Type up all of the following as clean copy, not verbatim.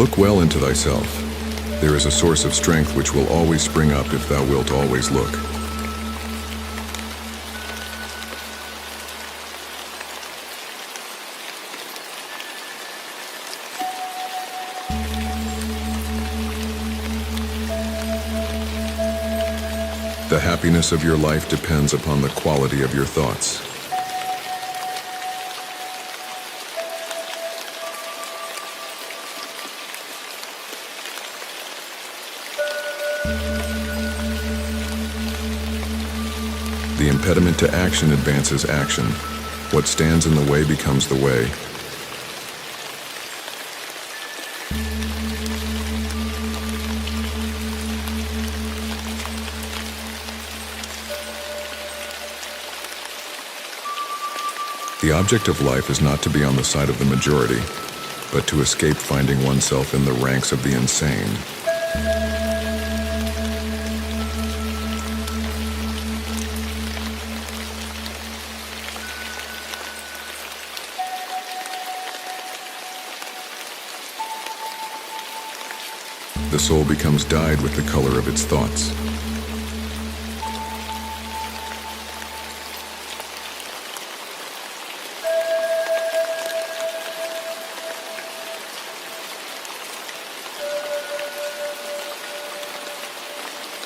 Look well into thyself. There is a source of strength which will always spring up if thou wilt always look. The happiness of your life depends upon the quality of your thoughts. The impediment to action advances action. What stands in the way becomes the way. The object of life is not to be on the side of the majority, but to escape finding oneself in the ranks of the insane. The soul becomes dyed with the color of its thoughts.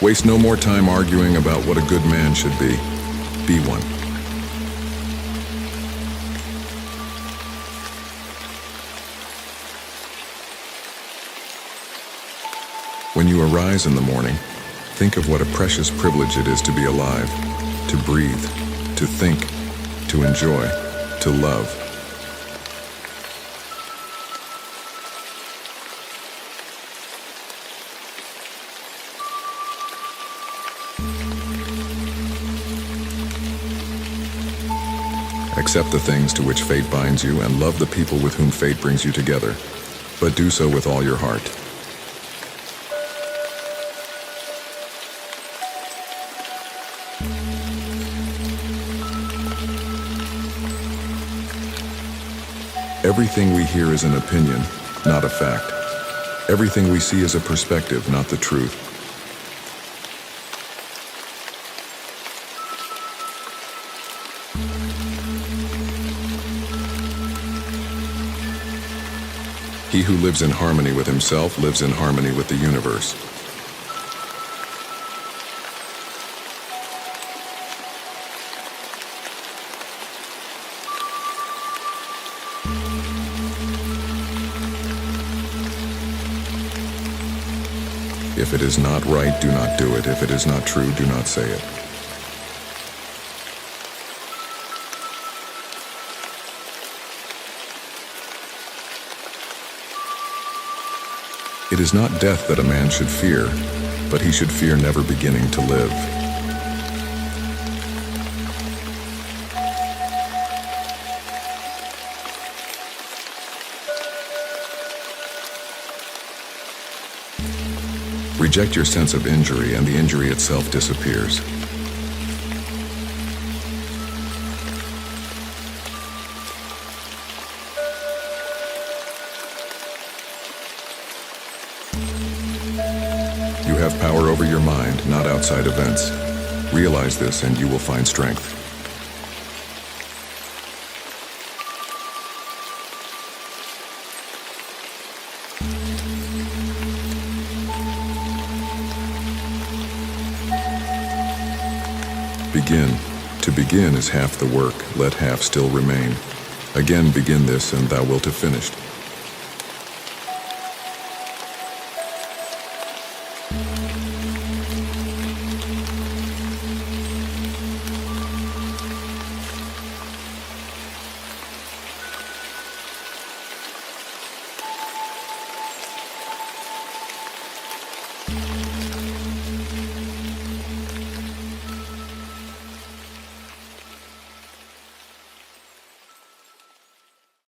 Waste no more time arguing about what a good man should be. Be one. When you arise in the morning, think of what a precious privilege it is to be alive, to breathe, to think, to enjoy, to love. Accept the things to which fate binds you and love the people with whom fate brings you together, but do so with all your heart. Everything we hear is an opinion, not a fact. Everything we see is a perspective, not the truth. He who lives in harmony with himself lives in harmony with the universe. If it is not right, do not do it. If it is not true, do not say it. It is not death that a man should fear, but he should fear never beginning to live. Reject your sense of injury, and the injury itself disappears. You have power over your mind, not outside events. Realize this, and you will find strength. Begin. To begin is half the work, let half still remain. Again begin this, and thou wilt have finished.